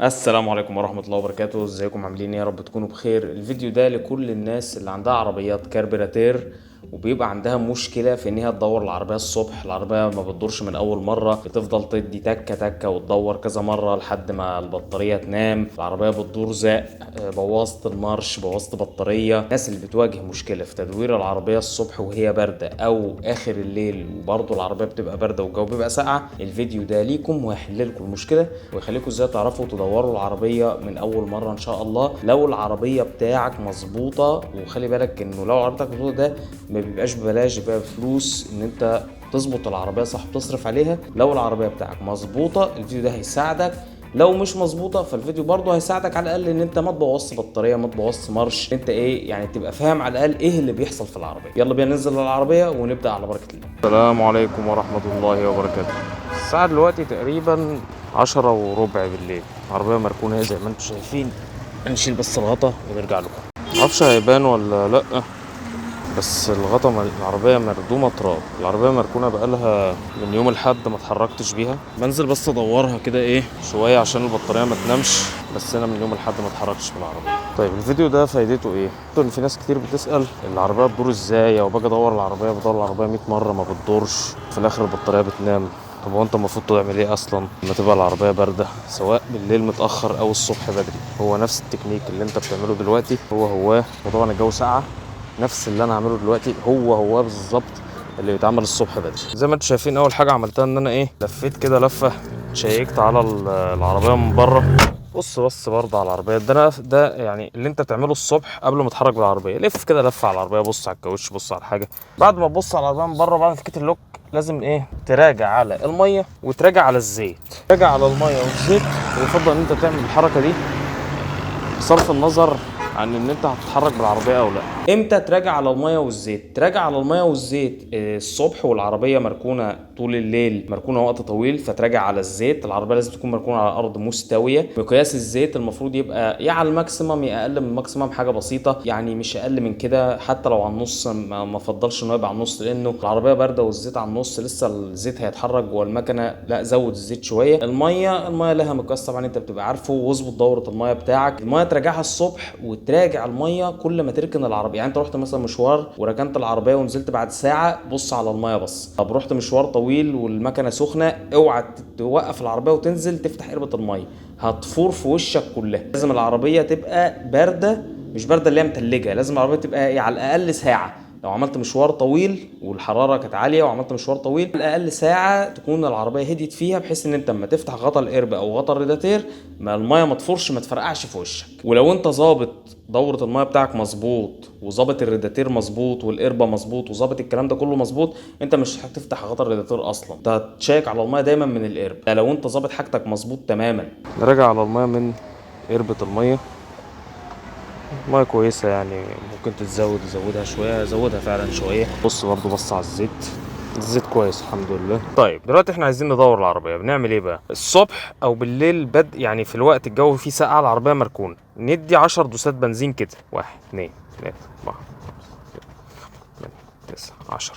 السلام عليكم ورحمة الله وبركاته. ازيكم عاملين ايه؟ يا رب تكونوا بخير. الفيديو ده لكل الناس اللي عندها عربيات كاربيراتير وبيبقى عندها مشكلة في ان هي تدور العربية الصبح. العربية ما بتدورش من اول مرة، بتفضل تدي تكة تكة وتدور كذا مرة لحد ما البطارية تنام. العربية بتدور زق، بوظت المارش، بوظت بطارية. الناس اللي بتواجه مشكلة في تدوير العربية الصبح وهي باردة او اخر الليل وبرضه العربية بتبقى باردة والجو بيبقى ساقعة، الفيديو ده ليكم وهيحل لكم المشكلة ويخليكم ازاي تعرفوا تدوروا العربية من اول مرة ان شاء الله. لو العربية بتاعك مظبوطة، وخلي بالك انه لو عربيتك مظبوطة ده ما بيبقاش ببلاش، بيبقى فلوس ان انت تظبط العربية صح، تصرف عليها. لو العربية بتاعك مظبوطة الفيديو ده هيساعدك، لو مش مظبوطه فالفيديو برضه هيساعدك على الاقل ان انت ما تبوظش بطاريه، ما تبوظش مارش، انت ايه يعني تبقى فاهم على الاقل ايه اللي بيحصل في العربيه. يلا بينا ننزل العربيه ونبدا على بركه الله. السلام عليكم ورحمه الله وبركاته. الساعه دلوقتي تقريبا 10:15 بالليل. العربيه مركونه زي ما انتم شايفين. هنشيل بس الغطا ونرجع لكم. معرفش هيبان ولا لا، بس العربية مردومة تراب. العربية مركونة بقالها من يوم الحد ما اتحركتش بيها. بنزل بس ادورها كده ايه شوية عشان البطارية ما تنامش، بس انا من يوم الحد ما اتحركتش بالعربية. طيب الفيديو ده فايدته ايه؟ ان في ناس كتير بتسأل العربية بتدور ازاي، او باجي ادور العربية بدور العربية 100 مرة ما بتدورش، في الاخر البطارية بتنام. طب هو انت المفروض تعمل ايه اصلا لما تبقى العربية باردة، سواء بالليل متأخر او الصبح بدري؟ هو نفس التكنيك اللي انت بتعمله دلوقتي، هو وطبعا الجو ساقعة، نفس اللي انا هعمله دلوقتي هو بالظبط اللي بيتعمل الصبح بدري. زي ما انتم شايفين اول حاجه عملتها ان انا ايه لفيت كده لفه، شيكت على العربيه من بره. بص برضه على العربيه ده يعني اللي انت تعمله الصبح قبل ما تتحرك بالعربيه. لف كده لفه على العربيه، بص على الكاوتش، بص على الحاجه. بعد ما تبص على العربيه من بره، بعد ما فكيت اللوك، لازم ايه تراجع على الميه وتراجع على الزيت. تراجع على الميه والزيت، ويفضل ان انت تعمل الحركه دي بصرف النظر عن ان انت هتتحرك بالعربيه او لا. امتى تراجع على الميه والزيت؟ تراجع على الميه والزيت الصبح والعربيه مركونه طول الليل، مركونه وقت طويل، فتراجع على الزيت. العربيه لازم تكون مركونه على ارض مستويه. مقياس الزيت المفروض يبقى يا على الماكسيمم يا اقل من الماكسيمم حاجه بسيطه، يعني مش اقل من كده. حتى لو على النص ما افضلش انه يبقى على النص، لانه العربيه بارده والزيت على النص لسه الزيت هيتحرك جوه المكنه. لا زود الزيت شويه. الميه لها مقياس طبعا انت بتبقى عارفه، واظبط دوره الميه بتاعك. الميه تراجعها الصبح وتراجع الميه كل ما تركن العربيه. يعني انت رحت مثلا مشوار وركنت العربيه ونزلت بعد ساعه، بص على الميه بس. طب رحت مشوار طويل والمكنه سخنه، اوعى توقف العربيه وتنزل تفتح قربه الميه، هتفور في وشك كلها. لازم العربيه تبقى بارده، مش بارده اللي هي متلجه، لازم العربيه تبقى على الاقل ساعه. لو عملت مشوار طويل والحراره كانت عاليه وعملت مشوار طويل، على الاقل ساعه تكون العربيه هديت فيها، بحيث ان انت لما تفتح غطا القرب او غطا الراداتير ما الميه ما تفورش، ما تفرقعش في وشك. ولو انت ظابط دوره الميه بتاعك مظبوط، وظابط الراداتير مظبوط، والقربه مظبوط، وظابط الكلام ده كله مظبوط، انت مش هتفتح غطا الراداتير اصلا، انت هتشيك على الميه دايما من القرب ده لو انت ظابط حاجتك مظبوط تماما. نراجع على الميه من قربه الميه. ميه كويسه يعني، ممكن تزودها شويه، زودها فعلا شويه. بص برضو بص على الزيت كويس الحمد لله. طيب دلوقتي احنا عايزين ندور العربيه، بنعمل ايه بقى؟ الصبح او بالليل يعني في الوقت الجو فيه ساقعه العربيه مركونه، ندي 10 دوسات بنزين كده. 1 2 3 4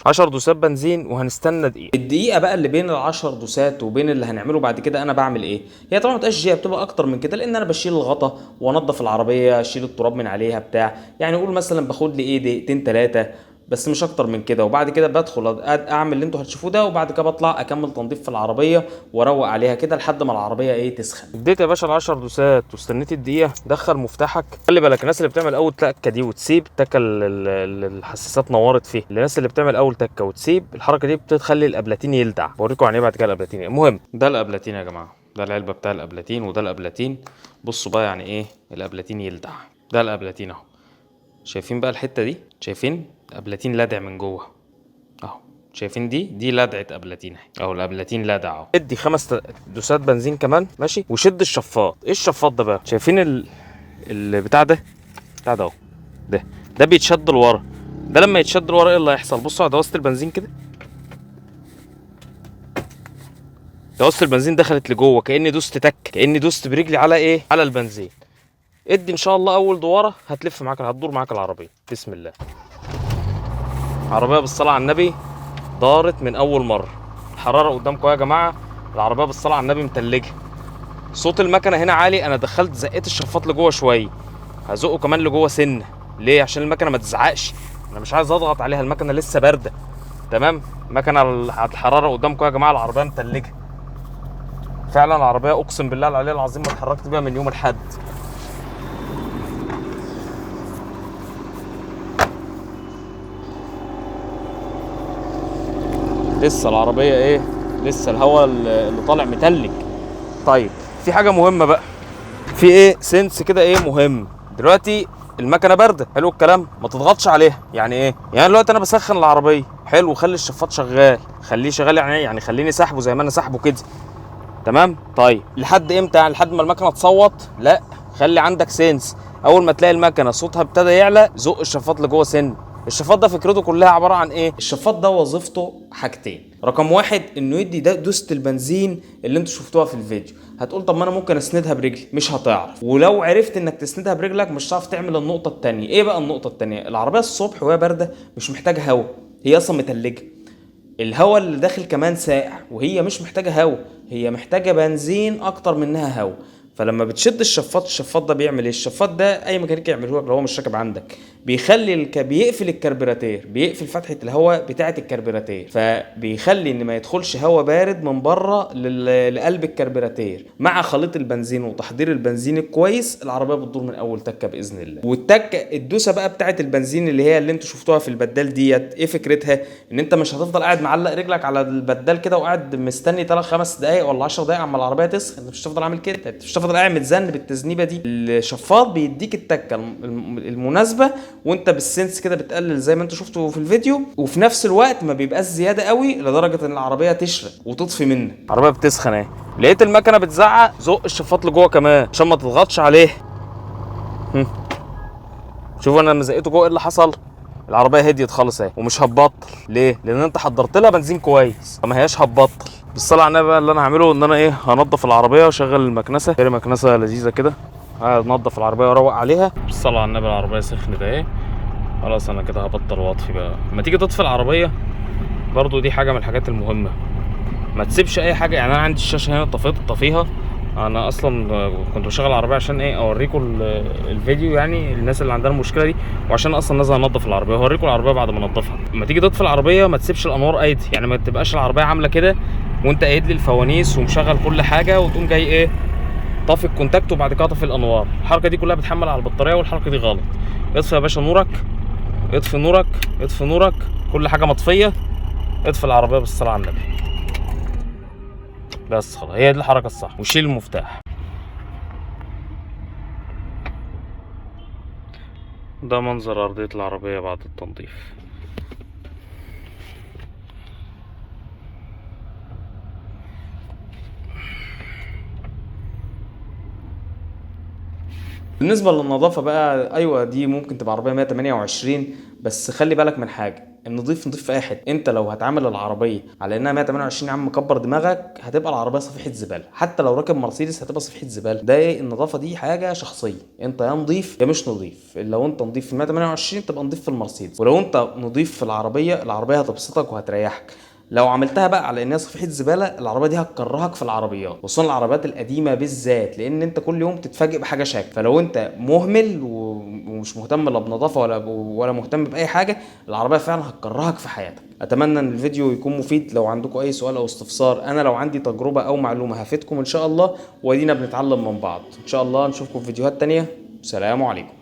10 دوسات بنزين، وهنستنى دقيقه. الدقيقه بقى اللي بين العشر دوسات وبين اللي هنعمله بعد كده انا بعمل ايه؟ هي طبعا متبقاش جايه، بتبقى اكتر من كده، لان انا بشيل الغطا وانضف العربيه، اشيل التراب من عليها بتاع، يعني قول مثلا باخد لي ايه دقيقتين 3، بس مش اكتر من كده. وبعد كده بدخل اعمل اللي انتوا هتشوفوه ده، وبعد كده بطلع اكمل تنظيف في العربيه واروق عليها كده لحد ما العربيه ايه تسخن. اديت يا باشا ال10 دوسات واستنيت الدقيقه، دخل مفتاحك. خلي بالك الناس اللي بتعمل اول تكه دي وتسيب التكه الحساسات نورت فيه، الناس اللي بتعمل اول تكه وتسيب الحركه دي بتخلي الابلاتين يلدع. بوريكم يعني ايه بعد كده الابلاتين. المهم ده الابلاتين يا جماعه، ده العلبه بتاع الابلاتين وده الابلاتين. بصوا بقى يعني ايه الابلاتين يلدع. ده الابلاتين اهو، شايفين بقى الحته دي؟ شايفين ابلاتين لادع من جوه اهو، شايفين دي لدعه ابلاتين اهو، الابلاتين لادع اهو. ادي 5 دوسات بنزين كمان ماشي، وشد الشفاط. ايه الشفاط ده بقى؟ شايفين البتاع ده اهو، ده بيتشد لورا. ده لما يتشد لورا ايه اللي هيحصل؟ بصوا على دواسه البنزين كده، دواسه البنزين دخلت لجوه، كاني دوست برجلي على ايه؟ على البنزين. ادي ان شاء الله اول دواره هتلف معاك، هتدور معاك العربيه. بسم الله. عربيه بالصلاه على النبي دارت من اول مره. الحراره قدامكم يا جماعه، العربيه بالصلاه على النبي متلجه. صوت المكنه هنا عالي، انا دخلت زقيت الشفاط لجوه شويه، هزقه كمان لجوه سنه. ليه؟ عشان المكنه ما تزعقش، انا مش عايز اضغط عليها، المكنه لسه بارده. تمام. مكنه على الحراره قدامكم يا جماعه، العربيه متلجه فعلا. العربيه اقسم بالله العلي العظيم ما اتحركت بيها من يوم الحد. لسه العربيه ايه، لسه الهواء اللي طالع متلج. طيب في حاجه مهمه بقى، في ايه سنس كده ايه مهم دلوقتي. المكنه بارده، حلو الكلام، ما تضغطش عليها. يعني ايه؟ يعني دلوقتي انا بسخن العربيه، حلو، خلي الشفاط شغال، خليه شغال يعني ايه؟ يعني خليني سحبه زي ما انا سحبه كده. تمام. طيب لحد امتى؟ يعني لحد ما المكنه تصوت؟ لا، خلي عندك سنس. اول ما تلاقي المكنه صوتها ابتدى يعلى، زق الشفاط لجوه سن. الشفاط ده فكرته كلها عباره عن ايه؟ الشفاط ده وظيفته حاجتين. رقم واحد انه يدي ده دوسه البنزين اللي انتوا شفتوها في الفيديو. هتقول طب ما انا ممكن اسندها برجلي، مش هتعرف. ولو عرفت انك تسندها برجلك مش هتعرف تعمل النقطه الثانيه. ايه بقى النقطه الثانيه؟ العربيه الصبح وهي بارده مش محتاجه هواء، هي اصلا متلجه. الهواء اللي داخل كمان ساقع، وهي مش محتاجه هواء، هي محتاجه بنزين اكتر منها هواء. فلما بتشد الشفاط، الشفاط ده بيعمل ايه؟ الشفاط ده اي ميكانيكي يعمله لك لو هو مش راكب عندك، بيخلي بيقفل الكربيراتير، بيقفل فتحه الهواء بتاعه الكربيراتير، فبيخلي ان ما يدخلش هواء بارد من بره لقلب الكربيراتير. مع خليط البنزين وتحضير البنزين الكويس، العربيه بتدور من اول تكه باذن الله. والتكه الدوسه بقى بتاعه البنزين اللي انتوا شفتوها في البدال ديت، ايه فكرتها؟ ان انت مش هتفضل قاعد معلق رجلك على البدال كده وقاعد مستني 3 5 دقايق ولا 10 دقايق اما العربيه تسخن. انت مش هتفضل عامل كده، انت مش هتفضل قاعد متزن بالتذنيبه دي. الشفاط بيديك التكه المناسبه، وانت بالسنس كده بتقلل زي ما انتوا شفتوا في الفيديو، وفي نفس الوقت ما بيبقاش زياده قوي لدرجه ان العربيه تشرق وتطفي منك. العربيه بتسخن اهي، لقيت المكنه بتزعق، زق الشفاط لجوه كمان عشان ما تضغطش عليه. شوف انا لما زقيته جوه ايه اللي حصل؟ العربيه هديت خالص اهي ومش هتبطل. ليه؟ لان انت حضرت لها بنزين كويس، فما هياش هتبطل. بالصلاه على النبي بقى، اللي انا هعمله ان انا ايه، هنضف العربيه واشغل المكنسه، غير مكنسه لذيذه كده، هنضف العربيه واروق عليها. بالصلاه على النبي العربيه سخنت اهي خلاص. انا كده هبطل واطفي بقى. لما تيجي تطفي العربيه برضو دي حاجه من الحاجات المهمه، ما تسيبش اي حاجه. يعني انا عندي الشاشه هنا طفيها. انا اصلا كنت بشغل العربيه عشان ايه؟ اوريكم الفيديو، يعني الناس اللي عندها المشكله دي، وعشان اصلا نازل انضف العربيه واوريكم العربيه بعد ما انضفها. لما تيجي تطفي العربيه ما تسيبش الانوار قايده، يعني ما تبقاش العربيه عامله كده وانت قايد لي الفوانيس ومشغل كل حاجه وتقوم جاي ايه طافي الكونتاكت وبعد كده طافي الانوار. الحركه دي كلها بتحمل على البطاريه، والحركه دي غلط. اطفي يا باشا نورك، اطفي نورك، اطفي نورك، كل حاجه مطفيه، اطفي العربيه بالصلاه على النبي. بس خلاص، هي دي الحركه الصح، وشيل المفتاح. ده منظر ارضيه العربيه بعد التنظيف. بالنسبه للنظافه بقى، ايوه دي ممكن تبقى عربيه 128، بس خلي بالك من حاجه، النظيف نضيف في اي حته. انت لو هتعامل العربيه على انها 128 يا عم مكبر دماغك، هتبقى العربيه صفيحه زباله. حتى لو راكب مرسيدس هتبقى صفيحه زباله. ده ايه؟ النظافه دي حاجه شخصيه، انت يا نضيف يا مش نضيف. لو انت نضيف في 128 تبقى نضيف في المرسيدس، ولو انت نضيف في العربيه هتبسطك وهتريحك. لو عملتها بقى على انها صفيحه زباله، العربيه دي هتكرهك في العربيات، خصوصا العربيات القديمه بالذات، لان انت كل يوم تتفاجئ بحاجه شكل. فلو انت مهمل ومش مهتم لا بنظافه ولا مهتم باي حاجه، العربيه فعلا هتكرهك في حياتك. اتمنى ان الفيديو يكون مفيد. لو عندكم اي سؤال او استفسار، انا لو عندي تجربه او معلومه هفيدكم ان شاء الله، وادينا بنتعلم من بعض. ان شاء الله نشوفكم في فيديوهات تانية. سلام عليكم.